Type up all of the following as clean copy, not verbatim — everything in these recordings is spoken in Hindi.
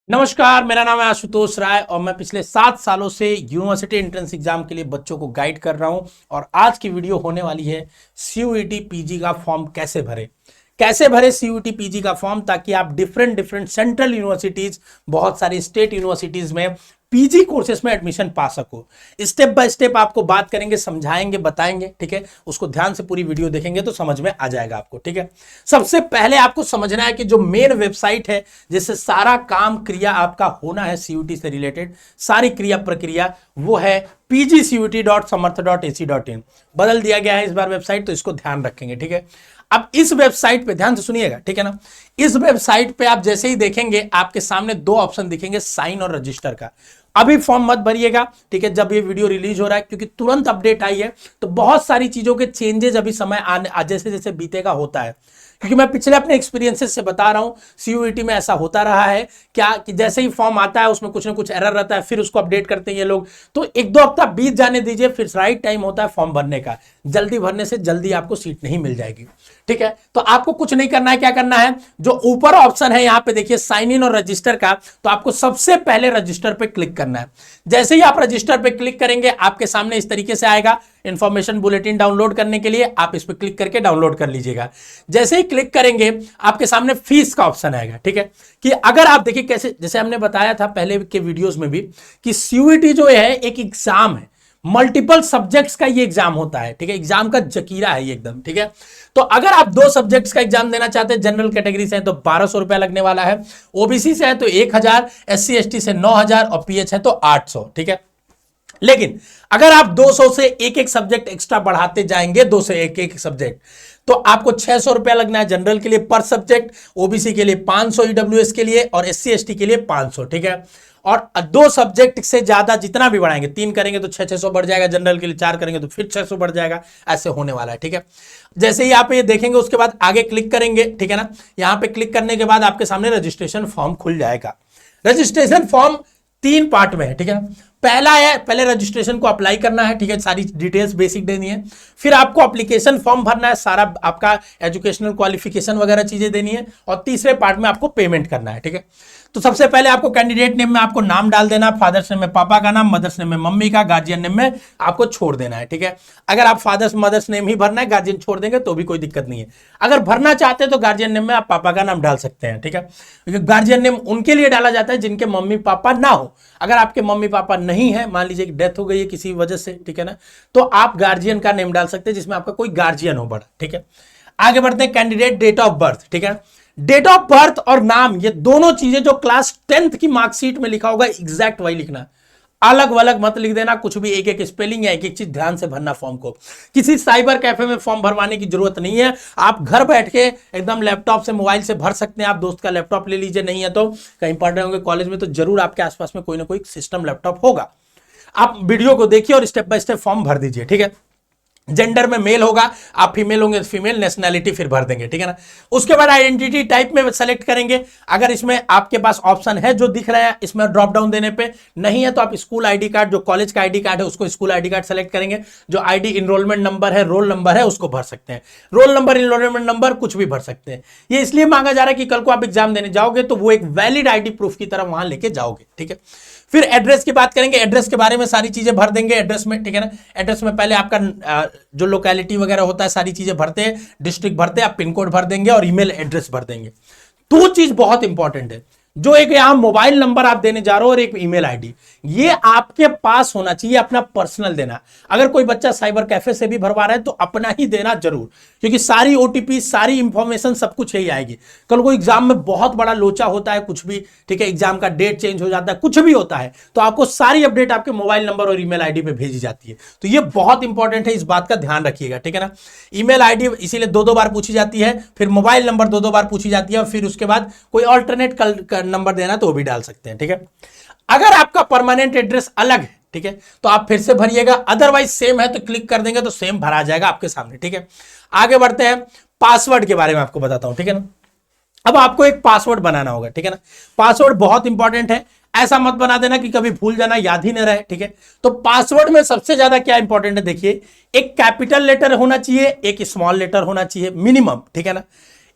नमस्कार, मेरा नाम है आशुतोष राय और मैं पिछले 7 सालों से यूनिवर्सिटी एंट्रेंस एग्जाम के लिए बच्चों को गाइड कर रहा हूं। और आज की वीडियो होने वाली है सीयूईटी पीजी का फॉर्म कैसे भरे सीयूईटी पीजी का फॉर्म, ताकि आप डिफरेंट डिफरेंट सेंट्रल यूनिवर्सिटीज, बहुत सारी स्टेट यूनिवर्सिटीज में पीजी कोर्सेज में एडमिशन पा सको। स्टेप बाय स्टेप आपको बात करेंगे, समझाएंगे, बताएंगे। ठीक है, उसको ध्यान से पूरी वीडियो देखेंगे तो समझ में आ जाएगा आपको। ठीक है, सबसे पहले आपको समझना है कि जो मेन वेबसाइट है जिससे सारा काम क्रिया आपका होना है सीयूईटी से रिलेटेड, सारी क्रिया प्रक्रिया, वो है pgcut.samarth.ac.in। बदल दिया गया है इस बार वेबसाइट, तो इसको ध्यान रखेंगे। ठीक है, अब इस वेबसाइट पे ध्यान से सुनिएगा, ठीक है ना। इस वेबसाइट पे आप जैसे ही देखेंगे आपके सामने दो ऑप्शन दिखेंगे, साइन और रजिस्टर का। अभी फॉर्म मत भरिएगा, ठीक है, जब ये वीडियो रिलीज हो रहा है, क्योंकि तुरंत अपडेट आई है तो बहुत सारी चीजों के चेंजेस अभी समय आने जैसे जैसे बीतेगा होता है। क्योंकि मैं पिछले अपने एक्सपीरियंसेस से बता रहा हूं, सीयूईटी में ऐसा होता रहा है क्या कि जैसे ही फॉर्म आता है उसमें कुछ ना कुछ एरर रहता है, फिर उसको अपडेट करते हैं ये लोग। तो एक दो हफ्ता बीत जाने दीजिए, फिर राइट टाइम होता है फॉर्म भरने का। जल्दी भरने से जल्दी आपको सीट नहीं मिल जाएगी। ठीक है, तो आपको कुछ नहीं करना है। क्या करना है, जो ऊपर ऑप्शन है यहां पे देखिए साइन इन और रजिस्टर का, तो आपको सबसे पहले रजिस्टर पे क्लिक करना है। जैसे ही आप रजिस्टर पे क्लिक करेंगे आपके सामने इस तरीके से आएगा, इंफॉर्मेशन बुलेटिन डाउनलोड करने के लिए आप इस पे क्लिक करके डाउनलोड कर लीजिएगा। जैसे ही क्लिक करेंगे आपके सामने फीस का ऑप्शन आएगा। ठीक है, कि अगर आप देखिए कैसे, जैसे हमने बताया था पहले के वीडियोस में भी, कि सीयूईटी जो है एक एग्जाम है, मल्टीपल सब्जेक्ट्स का ये एग्जाम होता है। ठीक है, एग्जाम का जकीरा है ये एकदम। ठीक है, तो अगर आप 2 सब्जेक्ट्स का एग्जाम देना चाहते हैं, जनरल कैटेगरी से है तो 1200 रुपया लगने वाला है, ओबीसी से है तो 1000, एससी एसटी से 9000 और पीएच है तो 800। ठीक है, लेकिन अगर आप 200 से एक एक सब्जेक्ट एक्स्ट्रा बढ़ाते जाएंगे, 2 से एक एक सब्जेक्ट, तो आपको 600 रुपया लगना है जनरल के लिए पर सब्जेक्ट, ओबीसी के लिए 500, ईडब्ल्यूएस के लिए और एससी एसटी के लिए 500। ठीक है, और 2 सब्जेक्ट से ज्यादा जितना भी बढ़ाएंगे, 3 करेंगे तो 600 बढ़ जाएगा जनरल के लिए, 4 करेंगे तो फिर 600 बढ़ जाएगा, ऐसे होने वाला है। ठीक है, जैसे ही आप ये देखेंगे उसके बाद आगे क्लिक करेंगे, ठीक है ना। यहां पे क्लिक करने के बाद आपके सामने रजिस्ट्रेशन फॉर्म खुल जाएगा। रजिस्ट्रेशन फॉर्म 3 पार्ट में है। ठीक है ना, पहला है, पहले रजिस्ट्रेशन को अप्लाई करना है। ठीक है, सारी डिटेल्स बेसिक देनी है। फिर आपको एप्लीकेशन फॉर्म भरना है, सारा आपका एजुकेशनल क्वालिफिकेशन वगैरह चीजें देनी है। और तीसरे पार्ट में आपको पेमेंट करना है। ठीक है, तो सबसे पहले आपको कैंडिडेट नेम में आपको नाम डाल देना, फादर्स नेम में पापा का नाम, मदर्स नेम में मम्मी का, गार्जियन नेम में आपको छोड़ देना है। ठीक है, अगर आप फादर्स मदर्स नेम ही भरना है, गार्जियन छोड़ देंगे तो भी कोई दिक्कत नहीं है। अगर भरना चाहते हैं तो गार्जियन नेम में आप पापा का नाम डाल सकते हैं। ठीक है, क्योंकि गार्जियन नेम उनके लिए डाला जाता है जिनके मम्मी पापा ना हो। अगर आपके मम्मी पापा नहीं है, मान लीजिए डेथ हो गई है किसी वजह से, ठीक है ना, तो आप गार्जियन का नेम डाल सकते हैं जिसमें आपका कोई गार्जियन हो बड़ा। ठीक है, आगे बढ़ते हैं, कैंडिडेट डेट ऑफ बर्थ। ठीक है, डेट ऑफ बर्थ और नाम, ये दोनों चीजें जो क्लास 10th की मार्कशीट में लिखा होगा एग्जैक्ट वही लिखना, अलग अलग मत लिख देना कुछ भी, एक एक स्पेलिंग या एक एक चीज ध्यान से भरना फॉर्म को। किसी साइबर कैफे में फॉर्म भरवाने की जरूरत नहीं है, आप घर बैठ के एकदम लैपटॉप से, मोबाइल से भर सकते हैं। आप दोस्त का लैपटॉप ले लीजिए, नहीं है तो कहीं पढ़ रहे होंगे कॉलेज में तो जरूर आपके आसपास में कोई ना कोई सिस्टम लैपटॉप होगा। आप वीडियो को देखिए और स्टेप बाय स्टेप फॉर्म भर दीजिए। ठीक है, जेंडर में मेल होगा, आप फीमेल होंगे तो फीमेल, नेशनैलिटी फिर भर देंगे। ठीक है ना, उसके बाद आइडेंटिटी टाइप में सेलेक्ट करेंगे। अगर इसमें आपके पास ऑप्शन है जो दिख रहा है इसमें ड्रॉप डाउन देने पे, नहीं है तो आप स्कूल आईडी कार्ड, जो कॉलेज का आईडी कार्ड है उसको स्कूल आईडी कार्ड सेलेक्ट करेंगे। जो आईडी इनरोलमेंट नंबर है, रोल नंबर है, उसको भर सकते हैं। रोल नंबर, इनरोलमेंट नंबर कुछ भी भर सकते हैं। ये इसलिए मांगा जा रहा है कि कल को आप एग्जाम देने जाओगे तो वो एक वैलिड आईडी प्रूफ की तरह वहां लेके जाओगे। ठीक है, फिर एड्रेस की बात करेंगे, एड्रेस के बारे में सारी चीजें भर देंगे एड्रेस में। ठीक है ना, एड्रेस में पहले आपका जो लोकेलिटी वगैरह होता है सारी चीजें भरते हैं, डिस्ट्रिक्ट भरते हैं, आप पिन कोड भर देंगे और ईमेल एड्रेस भर देंगे। 2 चीज बहुत इंपॉर्टेंट है, जो एक यहां मोबाइल नंबर आप देने जा रहे हो और एक ईमेल आईडी, ये आपके पास होना चाहिए, अपना पर्सनल देना। अगर कोई बच्चा साइबर कैफे से भी भरवा रहा है तो अपना ही देना जरूर, क्योंकि सारी ओटीपी, सारी इंफॉर्मेशन सब कुछ यही आएगी। कल को एग्जाम में बहुत बड़ा लोचा होता है कुछ भी, ठीक है, एग्जाम का डेट चेंज हो जाता है, कुछ भी होता है, तो आपको सारी अपडेट आपके मोबाइल नंबर और ईमेल आईडी पे भेजी जाती है। तो ये बहुत इंपॉर्टेंट है, इस बात का ध्यान रखिएगा। ठीक है ना, ईमेल आईडी इसीलिए 2-2 बार पूछी जाती है, फिर मोबाइल नंबर 2-2 बार पूछी जाती है, और फिर उसके बाद कोई ऑल्टरनेट नंबर देना तो वो भी डाल सकते हैं। ठीक है, अगर आपका परमानेंट एड्रेस अलग है, ठीक है, तो आप फिर से भरिएगा, अदरवाइज सेम है तो क्लिक कर देंगे तो सेम भरा जाएगा आपके सामने। ठीक है, आगे बढ़ते हैं, पासवर्ड के बारे में आपको बताता हूं। ठीक है ना, अब आपको एक पासवर्ड बनाना होगा। ठीक है ना, पासवर्ड बहुत इंपॉर्टेंट है, ऐसा मत बना देना कि कभी भूल जाना, याद ही न रहे। ठीक है, तो पासवर्ड में सबसे ज्यादा क्या इंपॉर्टेंट है, देखिए, एक कैपिटल लेटर होना चाहिए, एक स्मॉल लेटर होना चाहिए मिनिमम। ठीक है ना,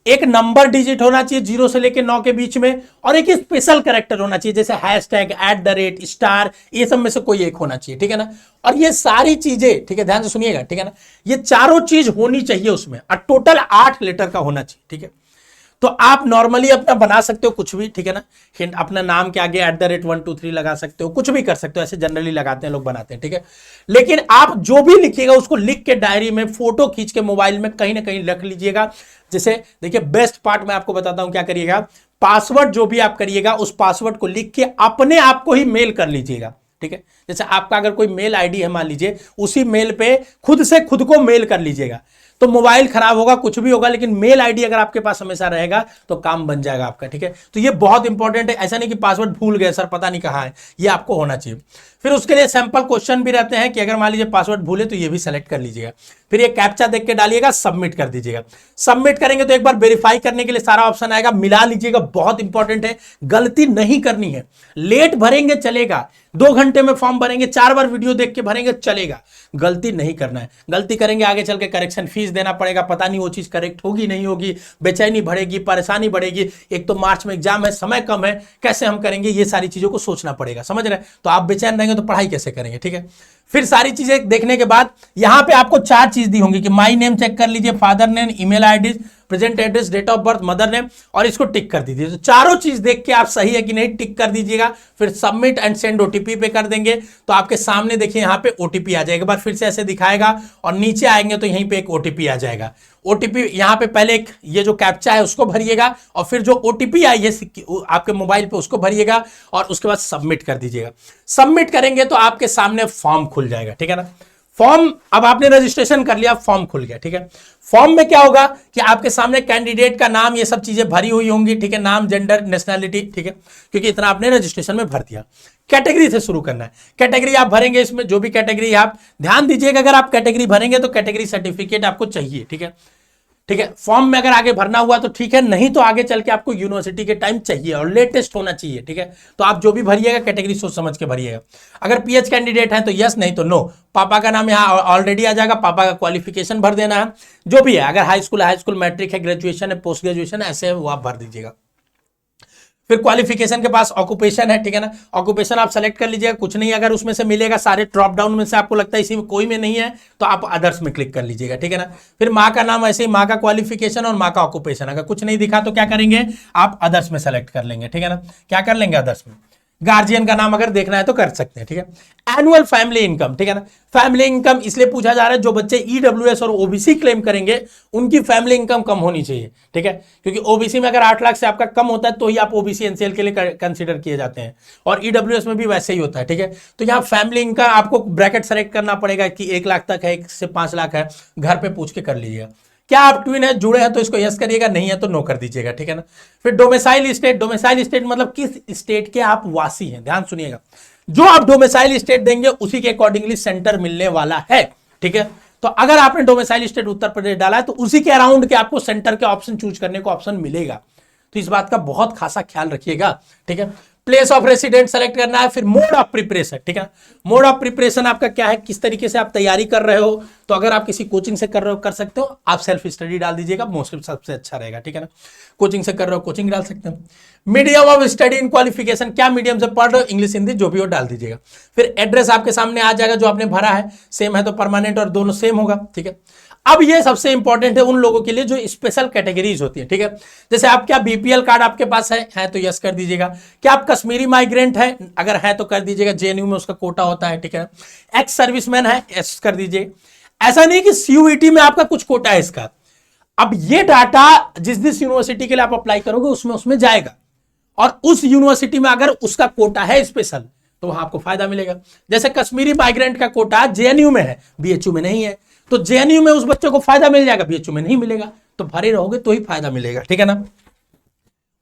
एक नंबर डिजिट होना चाहिए 0 से लेके 9 के बीच में, और एक स्पेशल कैरेक्टर होना चाहिए जैसे हैशटैग, @ स्टार, ये सब में से कोई एक होना चाहिए, ठीक है ना। और ये सारी चीजें, ठीक है, ध्यान से सुनिएगा, ठीक है ना, ये चारों चीज होनी चाहिए उसमें, और टोटल 8 लेटर का होना चाहिए, ठीक है। तो आप नॉर्मली अपना बना सकते हो कुछ भी, ठीक है ना, हिंट अपना नाम के आगे @123 लगा सकते हो, कुछ भी कर सकते हो, ऐसे जनरली लगाते हैं लोग, बनाते हैं, ठीक है। लेकिन आप जो भी लिखिएगा उसको लिख के डायरी में फोटो खींच के मोबाइल में कहीं ना कहीं रख लीजिएगा। जैसे देखिए, बेस्ट पार्ट मैं आपको बताता हूं क्या करिएगा, पासवर्ड जो भी आप करिएगा उस पासवर्ड को लिख के अपने आप को ही मेल कर लीजिएगा, ठीक है। जैसे आपका अगर कोई मेल आईडी है मान लीजिए, उसी मेल पे खुद से खुद को मेल कर लीजिएगा। तो मोबाइल खराब होगा, कुछ भी होगा, लेकिन मेल आईडी अगर आपके पास हमेशा रहेगा तो काम बन जाएगा आपका, ठीक है। तो ये बहुत इंपॉर्टेंट है, ऐसा नहीं कि पासवर्ड भूल गए सर, पता नहीं कहां है, ये आपको होना चाहिए। फिर उसके लिए सैंपल क्वेश्चन भी रहते हैं कि अगर मान लीजिए पासवर्ड भूले तो ये भी सेलेक्ट कर लीजिएगा। फिर ये कैप्चा देख के डालिएगा, सबमिट कर दीजिएगा। सबमिट करेंगे तो एक बार वेरीफाई करने के लिए सारा ऑप्शन आएगा, मिला लीजिएगा, बहुत इंपॉर्टेंट है, गलती नहीं करनी है। लेट भरेंगे चलेगा, 2 घंटे में फॉर्म भरेंगे, 4 बार वीडियो देख के भरेंगे चलेगा, गलती नहीं करना है। गलती करेंगे आगे चल के करेक्शन फीस देना पड़ेगा, पता नहीं वो चीज करेक्ट होगी नहीं होगी, बेचैनी बढ़ेगी, परेशानी बढ़ेगी। एक तो मार्च में एग्जाम है, समय कम है, कैसे हम करेंगे, ये सारी चीजों को सोचना पड़ेगा, समझ रहे हैं। तो आप बेचैन रहेंगे तो पढ़ाई कैसे करेंगे, ठीक है। फिर सारी चीजें देखने के बाद यहां पे आपको 4 चीज दी होंगी कि माई नेम चेक कर लीजिए, father name, email ID, present address, date of birth, mother name, और इसको टिक कर दीजिए। तो चारों चीज देख के आप सही है कि नहीं टिक कर दीजिएगा। फिर सबमिट एंड सेंड ओटीपी पे कर देंगे तो आपके सामने देखिए यहां पे ओटीपी आ जाएगा। एक बार फिर से ऐसे दिखाएगा और नीचे आएंगे तो यहीं पे एक ओटीपी आ जाएगा। ओटीपी यहां पे पहले एक ये जो कैप्चा है उसको भरिएगा, और फिर जो ओटीपी आई है आपके मोबाइल पे उसको भरिएगा, और उसके बाद सबमिट कर दीजिएगा। सबमिट करेंगे तो आपके सामने फॉर्म खुल जाएगा, ठीक है ना। फॉर्म, अब आपने रजिस्ट्रेशन कर लिया, फॉर्म खुल गया, ठीक है। फॉर्म में क्या होगा कि आपके सामने कैंडिडेट का नाम, ये सब चीजें भरी हुई होंगी, ठीक है, नाम, जेंडर, नेशनैलिटी, ठीक है, क्योंकि इतना आपने रजिस्ट्रेशन में भर दिया। कैटेगरी से शुरू करना है, कैटेगरी आप भरेंगे, इसमें जो भी कैटेगरी आप ध्यान दीजिएगा, अगर आप कैटेगरी भरेंगे तो कैटेगरी सर्टिफिकेट आपको चाहिए, ठीक है, ठीक है। फॉर्म में अगर आगे भरना हुआ तो ठीक है, नहीं तो आगे चल के आपको यूनिवर्सिटी के टाइम चाहिए और लेटेस्ट होना चाहिए, ठीक है। तो आप जो भी भरिएगा कैटेगरी सोच समझ के भरिएगा। अगर पीएच कैंडिडेट है तो यस, नहीं तो नो। पापा का नाम यहाँ ऑलरेडी आ जाएगा, पापा का क्वालिफिकेशन भर देना है, जो भी है, अगर हाई स्कूल, मैट्रिक है, ग्रेजुएशन है, पोस्ट ग्रेजुएशन है, ऐसे है वो आप भर दीजिएगा। फिर क्वालिफिकेशन के पास ऑक्यूपेशन है, ठीक है ना, ऑक्यूपेशन आप सेलेक्ट कर लीजिएगा, कुछ नहीं अगर उसमें से मिलेगा, सारे ड्रॉप डाउन में से आपको लगता है इसी में कोई में नहीं है तो आप अदर्स में क्लिक कर लीजिएगा, ठीक है ना। फिर माँ का नाम, ऐसे ही माँ का क्वालिफिकेशन और माँ का ऑक्यूपेशन, अगर कुछ नहीं दिखा तो क्या करेंगे, आप अदर्स में सेलेक्ट कर लेंगे, ठीक है ना। क्या कर लेंगे, अदर्स में। गार्जियन का नाम अगर देखना है तो कर सकते हैं, ठीक है। एनुअल फैमिली इनकम, ठीक है ना, फैमिली इनकम इसलिए पूछा जा रहा है, जो बच्चे ईडब्ल्यूएस और ओबीसी क्लेम करेंगे उनकी फैमिली इनकम कम होनी चाहिए, ठीक है, क्योंकि ओबीसी में अगर 8 लाख से आपका कम होता है तो ही आप ओबीसी एनसीएल के लिए कंसीडर किए जाते हैं, और ईडब्ल्यूएस में भी वैसे ही होता है, ठीक है। तो यहाँ फैमिली इनकम आपको ब्रैकेट सेलेक्ट करना पड़ेगा कि 1 लाख तक है, 1 से 5 लाख है, घर पे पूछ के कर लीजिएगा। क्या आप ट्विन है, जुड़े हैं तो इसको यस करिएगा, नहीं है तो नो कर दीजिएगा, ठीक है ना। फिर डोमिसाइल स्टेट, डोमिसाइल स्टेट मतलब किस स्टेट के आप वासी हैं, ध्यान सुनिएगा, जो आप डोमिसाइल स्टेट देंगे उसी के अकॉर्डिंगली सेंटर मिलने वाला है, ठीक है। तो अगर आपने डोमिसाइल स्टेट उत्तर प्रदेश डाला है तो उसी के अराउंड के आपको सेंटर के ऑप्शन चूज करने को ऑप्शन मिलेगा, तो इस बात का बहुत खासा ख्याल रखिएगा, ठीक है। प्लेस ऑफ रेसिडेंट सेलेक्ट करना है। फिर मोड ऑफ प्रिपरेशन, ठीक है, मोड ऑफ प्रिपरेशन आपका क्या है, किस तरीके से आप तैयारी कर रहे हो, तो अगर आप किसी कोचिंग से कर रहे हो कर सकते हो, आप सेल्फ स्टडी डाल दीजिएगा, मोस्टली सबसे अच्छा रहेगा, ठीक है ना। कोचिंग से कर रहे हो कोचिंग डाल सकते हो। Medium of study in qualification, क्या मीडियम से पढ़ रहे हो, इंग्लिश हिंदी जो भी हो डाल दीजिएगा। फिर एड्रेस आपके सामने आ जाएगा, जो आपने भरा है सेम है तो परमानेंट और दोनों सेम होगा, ठीक है। अब ये सबसे इंपॉर्टेंट है उन लोगों के लिए जो स्पेशल कैटेगरीज होती है, ठीक है। जैसे आप क्या बीपीएल कार्ड आपके पास है तो यस कर दीजिएगा। क्या आप कश्मीरी माइग्रेंट है, अगर है तो कर दीजिएगा, जेएनयू में उसका कोटा होता है, ठीक है। एक्स सर्विसमैन है, यस कर दीजिए। ऐसा नहीं कि सीयूईटी में आपका कुछ कोटा है इसका, अब ये डाटा जिस यूनिवर्सिटी के लिए आप अप्लाई करोगे उसमें जाएगा, और उस यूनिवर्सिटी में अगर उसका कोटा है स्पेशल तो वहां आपको फायदा मिलेगा। जैसे कश्मीरी माइग्रेंट का कोटा जेएनयू में है, बीएचयू में नहीं है, तो जेएनयू में उस बच्चे को फायदा मिल जाएगा, बीएचयू में नहीं मिलेगा, तो भरे रहोगे तो ही फायदा मिलेगा, ठीक है ना।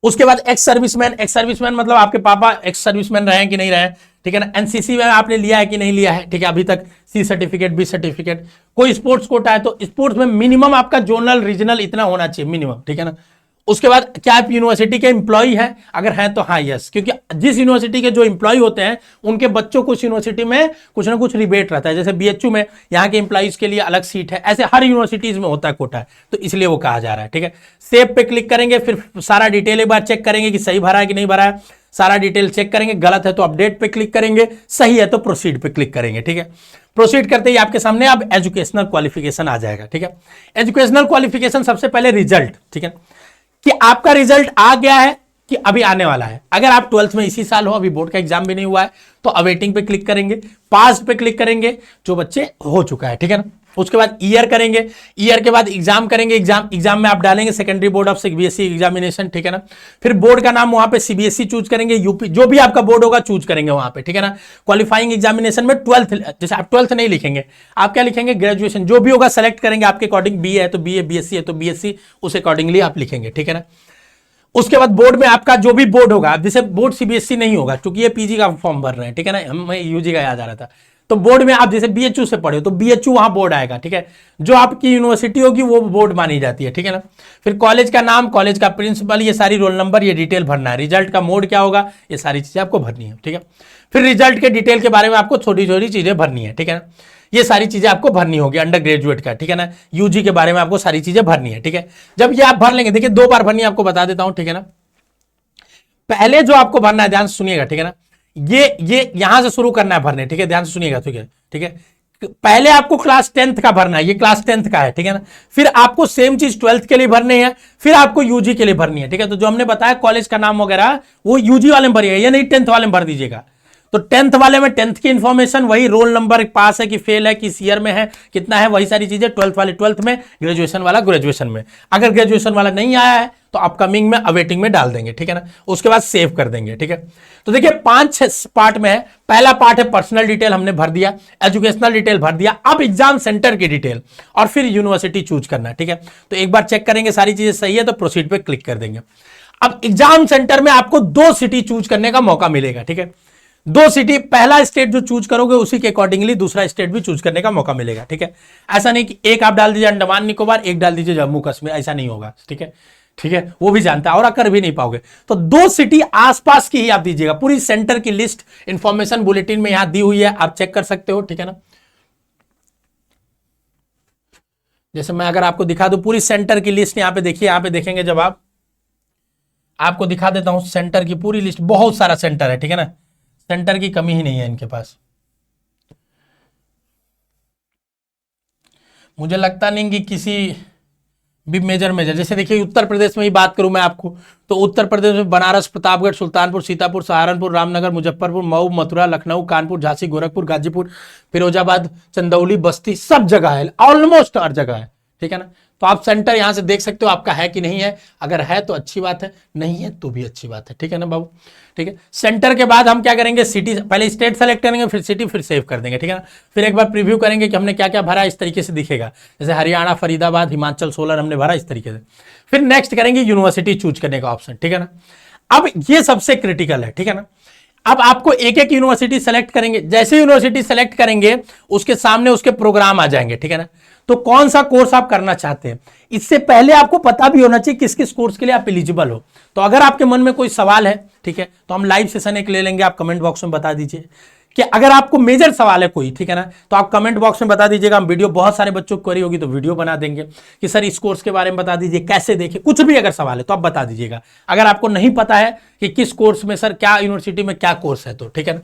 उसके बाद एक्स सर्विसमैन, एक्स सर्विसमैन मतलब आपके पापा एक्स सर्विसमैन रहे हैं कि नहीं रहे, ठीक है ना। एनसीसी में आपने लिया है कि नहीं लिया है, ठीक है, अभी तक सी सर्टिफिकेट, बी सर्टिफिकेट। कोई स्पोर्ट्स कोटा है तो स्पोर्ट्स में मिनिमम आपका जोनल रीजनल इतना होना चाहिए मिनिमम, ठीक है ना। उसके बाद क्या आप यूनिवर्सिटी के एम्प्लॉय हैं, अगर हैं तो हाँ यस, क्योंकि जिस यूनिवर्सिटी के जो एम्प्लॉय होते हैं उनके बच्चों को उस यूनिवर्सिटी में कुछ ना कुछ रिबेट रहता है, जैसे बीएचयू में यहाँ के एम्प्लॉइज के लिए अलग सीट है, ऐसे हर यूनिवर्सिटीज में होता है कोटा, तो इसलिए वो कहा जा रहा है। ठीक है, सेव पे क्लिक करेंगे, फिर सारा डिटेल एक बार चेक करेंगे कि सही भरा है कि नहीं भरा है, सारा डिटेल चेक करेंगे, गलत है तो अपडेट पे क्लिक करेंगे, सही है तो प्रोसीड पे क्लिक करेंगे। ठीक है, प्रोसीड करते ही आपके सामने अब एजुकेशनल क्वालिफिकेशन आ जाएगा। ठीक है, एजुकेशनल क्वालिफिकेशन सबसे पहले रिजल्ट, ठीक है, कि आपका रिजल्ट आ गया है कि अभी आने वाला है। अगर आप 12th में इसी साल हो, अभी बोर्ड का एग्जाम भी नहीं हुआ है, तो अवेटिंग पे क्लिक करेंगे, पास पे क्लिक करेंगे जो बच्चे हो चुका है। ठीक है ना, उसके बाद ईयर करेंगे, ईयर के बाद एग्जाम करेंगे, एग्जाम में आप डालेंगे secondary board of CBSE examination. ठीक है ना, फिर बोर्ड का नाम वहां पे सीबीएसई चूज करेंगे, यूपी जो भी आपका बोर्ड होगा चूज करेंगे वहां पे। ठीक है ना, क्वालिफाइंग एग्जामिनेशन में 12th, जैसे आप 12th नहीं लिखेंगे, आप क्या लिखेंगे, ग्रेजुएशन जो भी होगा सेलेक्ट करेंगे आपके अकॉर्डिंग, बीए है तो बीए, बीएससी है तो बीएससी, उस अकॉर्डिंगली आप लिखेंगे। ठीक है ना, उसके बाद बोर्ड में आपका जो भी बोर्ड होगा, जैसे बोर्ड सीबीएसई नहीं होगा क्योंकि ये पीजी का फॉर्म भर रहे हैं। ठीक है ना, हमें यूजी का याद आ रहा था, तो बोर्ड में आप जैसे बीएचयू से पढ़े हो तो बीएचयू वहां बोर्ड आएगा। ठीक है, जो आपकी यूनिवर्सिटी होगी वो बोर्ड मानी जाती है। ठीक है ना, फिर कॉलेज का नाम, कॉलेज का प्रिंसिपल, ये सारी रोल नंबर, ये डिटेल भरना है। रिजल्ट का मोड क्या होगा, ये सारी चीजें आपको भरनी है। ठीक है, फिर रिजल्ट के डिटेल के बारे में आपको छोटी छोटी चीजें भरनी है। ठीक है ना, ये सारी चीजें आपको भरनी होगी अंडर ग्रेजुएट का। ठीक है ना, यूजी के बारे में आपको सारी चीजें भरनी है। ठीक है, जब ये आप भर लेंगे, देखिए 2 बार भरनी है, आपको बता देता हूं। ठीक है ना, पहले जो आपको भरना है, ध्यान से सुनिएगा। ठीक है ना, ये यहां से शुरू करना है भरने। ठीक है, ध्यान से सुनिएगा। ठीक है, ठीक है, पहले आपको क्लास 10th का भरना है, ये क्लास 10th का है। ठीक है ना, फिर आपको सेम चीज 12th के लिए भरनी है, फिर आपको यूजी के लिए भरनी है। ठीक है, तो जो हमने बताया कॉलेज का नाम वगैरह वो यूजी वाले में भरिएगा, ये नहीं 10th वाले में भर दीजिएगा। तो 10th वाले में 10th की इंफॉर्मेशन, वही रोल नंबर, पास है कि फेल है, किस ईयर में है, कितना है, वही सारी चीजें। 12th वाले 12th में, ग्रेजुएशन वाला ग्रेजुएशन में। अगर ग्रेजुएशन वाला नहीं आया है तो अपकमिंग में, अवेटिंग में डाल देंगे। ठीक है ना, उसके बाद सेव कर देंगे। ठीक है, तो देखिए 5-6 पार्ट में है। पहला पार्ट है पर्सनल डिटेल, हमने भर दिया, एजुकेशनल डिटेल भर दिया, अब एग्जाम सेंटर की डिटेल और फिर यूनिवर्सिटी चूज करना है। ठीक है, तो एक बार चेक करेंगे सारी चीजें सही है तो प्रोसीड पे क्लिक कर देंगे। अब एग्जाम सेंटर में आपको 2 सिटी चूज करने का मौका मिलेगा। ठीक है, 2 सिटी, पहला स्टेट जो चूज करोगे उसी के अकॉर्डिंगली दूसरा स्टेट भी चूज करने का मौका मिलेगा। ठीक है, ऐसा नहीं कि एक आप डाल दीजिए अंडमान निकोबार, एक डाल दीजिए जम्मू कश्मीर, ऐसा नहीं होगा। ठीक है, ठीक है, वो भी जानता है और कर भी नहीं पाओगे। तो 2 सिटी आसपास की ही आप दीजिएगा। पूरी सेंटर की लिस्ट इंफॉर्मेशन बुलेटिन में यहां दी हुई है, आप चेक कर सकते हो। ठीक है ना, जैसे मैं अगर आपको दिखा दूं पूरी सेंटर की लिस्ट, यहां पे देखिए, यहां पे देखेंगे जब आप, आपको दिखा देता हूं सेंटर की पूरी लिस्ट, बहुत सारा सेंटर है। ठीक है ना, सेंटर की कमी ही नहीं है इनके पास। मुझे लगता नहीं कि किसी भी मेजर, जैसे देखिए उत्तर प्रदेश में ही बात करूं मैं आपको, तो उत्तर प्रदेश में बनारस, प्रतापगढ़, सुल्तानपुर, सीतापुर, सहारनपुर, रामनगर, मुजफ्फरपुर, मऊ, मथुरा, लखनऊ, कानपुर, झांसी, गोरखपुर, गाजीपुर, फिरोजाबाद, चंदौली, बस्ती, सब जगह है, ऑलमोस्ट हर जगह है। ठीक है ना, तो आप सेंटर यहां से देख सकते हो आपका है कि नहीं है। अगर है तो अच्छी बात है, नहीं है तो भी अच्छी बात है। ठीक है ना बाबू, ठीक है। सेंटर के बाद हम क्या करेंगे, सिटी, पहले स्टेट सेलेक्ट करेंगे, फिर सिटी, फिर सेव कर देंगे। ठीक है ना, फिर एक बार प्रीव्यू करेंगे कि हमने क्या क्या भरा, इस तरीके से दिखेगा, जैसे हरियाणा, फरीदाबाद, हिमाचल, सोलन हमने भरा इस तरीके से। फिर नेक्स्ट करेंगे यूनिवर्सिटी चूज करने का ऑप्शन। ठीक है ना, अब ये सबसे क्रिटिकल है। ठीक है ना, अब आपको एक एक यूनिवर्सिटी सेलेक्ट करेंगे, जैसे यूनिवर्सिटी सेलेक्ट करेंगे उसके सामने उसके प्रोग्राम आ जाएंगे। ठीक है ना, तो कौन सा कोर्स आप करना चाहते हैं, इससे पहले आपको पता भी होना चाहिए किस किस कोर्स के लिए आप एलिजिबल हो। तो अगर आपके मन में कोई सवाल है, ठीक है, तो हम लाइव सेशन एक ले लेंगे, आप कमेंट बॉक्स में बता दीजिए कि अगर आपको मेजर सवाल है कोई, ठीक है ना, तो आप कमेंट बॉक्स में बता दीजिएगा। हम वीडियो, बहुत सारे बच्चों की क्वेरी होगी तो वीडियो बना देंगे कि सर इस कोर्स के बारे में बता दीजिए, कैसे देखें, कुछ भी अगर सवाल है तो आप बता दीजिएगा। अगर आपको नहीं पता है कि किस कोर्स में सर, क्या यूनिवर्सिटी में क्या कोर्स है, तो ठीक है ना,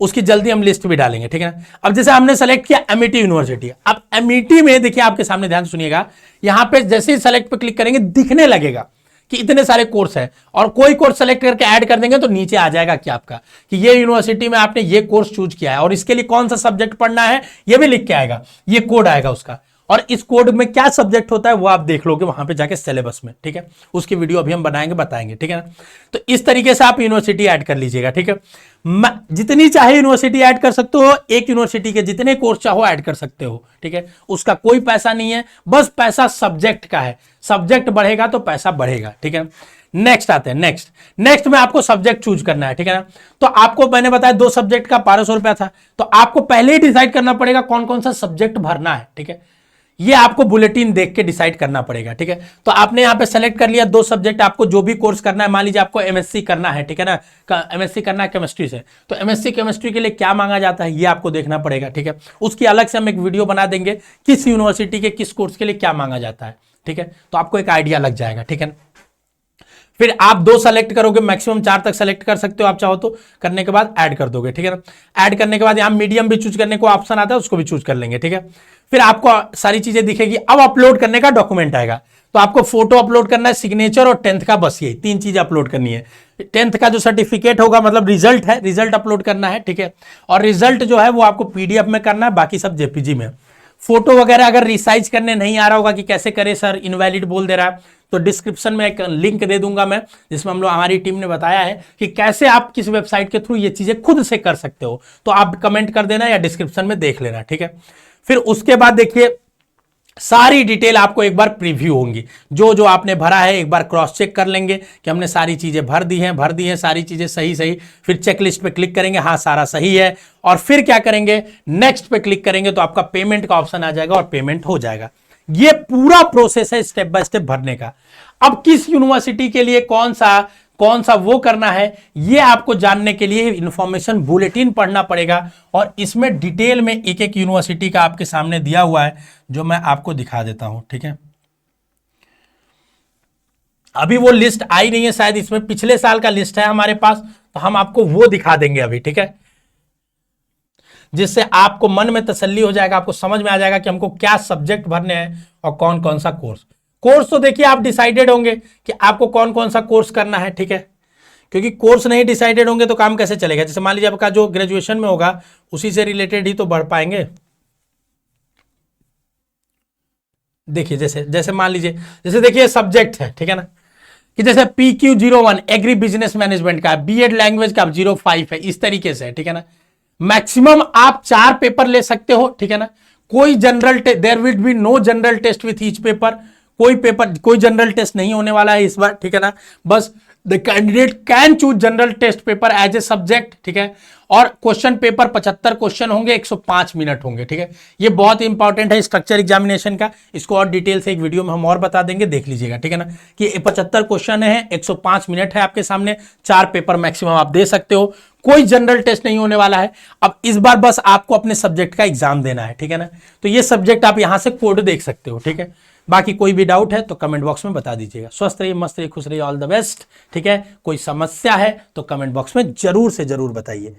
उसकी जल्दी हम लिस्ट भी डालेंगे। ठीक है ना, अब जैसे हमने सेलेक्ट किया एमईटी यूनिवर्सिटी, अब एमईटी में देखिए आपके सामने, ध्यान सुनिएगा, यहां पे जैसे ही सेलेक्ट पे क्लिक करेंगे दिखने लगेगा कि इतने सारे कोर्स हैं, और कोई कोर्स सेलेक्ट करके ऐड कर देंगे तो नीचे आ जाएगा कि आपका, कि ये यूनिवर्सिटी में आपने ये कोर्स चूज किया है और इसके लिए कौन सा सब्जेक्ट पढ़ना है ये भी लिख के आएगा, ये कोड आएगा उसका, और इस कोड में क्या सब्जेक्ट होता है वो आप देख लोगे वहां पे जाके सिलेबस में। ठीक है, उसकी वीडियो अभी हम बनाएंगे, बताएंगे। ठीक है ना, तो इस तरीके से आप यूनिवर्सिटी ऐड कर लीजिएगा। ठीक है, जितनी चाहे यूनिवर्सिटी ऐड कर सकते हो, एक यूनिवर्सिटी के जितने कोर्स चाहो ऐड कर सकते हो। ठीक है, उसका कोई पैसा नहीं है, बस पैसा सब्जेक्ट का है, सब्जेक्ट बढ़ेगा तो पैसा बढ़ेगा। ठीक है, नेक्स्ट आते हैं, नेक्स्ट में आपको सब्जेक्ट चूज करना है। ठीक है ना, तो आपको मैंने बताया 2 सब्जेक्ट का 1200 रुपया था, तो आपको पहले ही डिसाइड करना पड़ेगा कौन कौन सा सब्जेक्ट भरना है। ठीक है, ये आपको बुलेटिन देख के डिसाइड करना पड़ेगा, ठीक है। तो आपने यहाँ पे सेलेक्ट कर लिया 2 सब्जेक्ट, आपको जो भी कोर्स करना है, मान लीजिए आपको एमएससी करना है, ठीक है ना, एमएससी करना है केमिस्ट्री से, तो एमएससी केमिस्ट्री के लिए क्या मांगा जाता है ये आपको देखना पड़ेगा, ठीक है। उसकी अलग से हम एक वीडियो बना देंगे किस यूनिवर्सिटी के किस कोर्स के लिए क्या मांगा जाता है, ठीक है। तो आपको एक आइडिया लग जाएगा, ठीक है। फिर आप 2 सेलेक्ट करोगे, मैक्सिमम 4 तक सेलेक्ट कर सकते हो आप चाहो तो, करने के बाद ऐड कर दोगे, ठीक है ना। ऐड करने के बाद यहां मीडियम भी चूज करने को ऑप्शन आता है, उसको भी चूज कर लेंगे, ठीक है। फिर आपको सारी चीजें दिखेगी। अब अपलोड करने का डॉक्यूमेंट आएगा, तो आपको फोटो अपलोड करना है, सिग्नेचर और 10th का, बस ये 3 चीजें अपलोड करनी है। 10th का जो सर्टिफिकेट होगा, मतलब रिजल्ट है, रिजल्ट अपलोड करना है, ठीक है। और रिजल्ट जो है वो आपको पीडीएफ में करना है, बाकी सब जेपीजी में। फोटो वगैरह अगर रिसाइज करने नहीं आ रहा होगा कि कैसे करे सर, इनवैलिड बोल दे रहा है, तो डिस्क्रिप्शन में एक लिंक दे दूंगा मैं, जिसमें हम लोग, हमारी टीम ने बताया है कि कैसे आप किस वेबसाइट के थ्रू ये चीजें खुद से कर सकते हो। तो आप कमेंट कर देना या डिस्क्रिप्शन में देख लेना, ठीक है। फिर उसके बाद देखिए सारी डिटेल आपको एक बार प्रीव्यू होंगी, जो जो आपने भरा है एक बार क्रॉस चेक कर लेंगे कि हमने सारी चीजें भर दी हैं सारी चीजें सही सही। फिर चेकलिस्ट पे क्लिक करेंगे, हाँ सारा सही है, और फिर क्या करेंगे, नेक्स्ट पे क्लिक करेंगे तो आपका पेमेंट का ऑप्शन आ जाएगा और पेमेंट हो जाएगा। ये पूरा प्रोसेस है स्टेप बाय स्टेप भरने का। अब किस यूनिवर्सिटी के लिए कौन सा वो करना है, ये आपको जानने के लिए इंफॉर्मेशन बुलेटिन पढ़ना पड़ेगा, और इसमें डिटेल में एक एक यूनिवर्सिटी का आपके सामने दिया हुआ है, जो मैं आपको दिखा देता हूं, ठीक है। अभी वो लिस्ट आई नहीं है शायद, इसमें पिछले साल का लिस्ट है हमारे पास, तो हम आपको वो दिखा देंगे अभी, ठीक है, जिससे आपको मन में तसल्ली हो जाएगा, आपको समझ में आ जाएगा कि हमको क्या सब्जेक्ट भरने हैं और कौन कौन सा कोर्स तो देखिए आप डिसाइडेड होंगे कि आपको कौन कौन सा कोर्स करना है, ठीक है। क्योंकि कोर्स नहीं डिसाइडेड होंगे तो काम कैसे चलेगा। जैसे मान लीजिए आपका जो ग्रेजुएशन में होगा उसी से रिलेटेड ही तो बढ़ पाएंगे। देखिए जैसे मान लीजिए, जैसे देखिए सब्जेक्ट है, ठीक है ना, कि जैसे PQ01 एग्री बिजनेस मैनेजमेंट का, बीएड लैंग्वेज का 05 है, इस तरीके से, ठीक है ना। मैक्सिमम आप 4 पेपर ले सकते हो, ठीक है ना। कोई general there will be no general test with each paper, कोई जनरल टेस्ट नहीं होने वाला है इस बार, ठीक है ना। बस the candidate can choose general test paper as a subject, ठीक है। और क्वेश्चन पेपर 75 क्वेश्चन होंगे, 105 मिनट होंगे, ठीक है। ये बहुत इंपॉर्टेंट है स्ट्रक्चर एग्जामिनेशन का, इसको और डिटेल से एक वीडियो में हम और बता देंगे, देख लीजिएगा, ठीक है ना। कि 75 क्वेश्चन है, 105 मिनट है आपके सामने, 4 पेपर मैक्सिमम आप दे सकते हो, कोई जनरल टेस्ट नहीं होने वाला है। अब इस बार बस आपको अपने सब्जेक्ट का एग्जाम देना है, ठीक है ना। तो ये सब्जेक्ट आप यहां से कोड देख सकते हो, ठीक है। बाकी कोई भी डाउट है तो कमेंट बॉक्स में बता दीजिएगा। स्वस्थ रहिए, मस्त रहिए, खुश रहिए, ऑल द बेस्ट, ठीक है। कोई समस्या है तो कमेंट बॉक्स में जरूर से जरूर बताइए।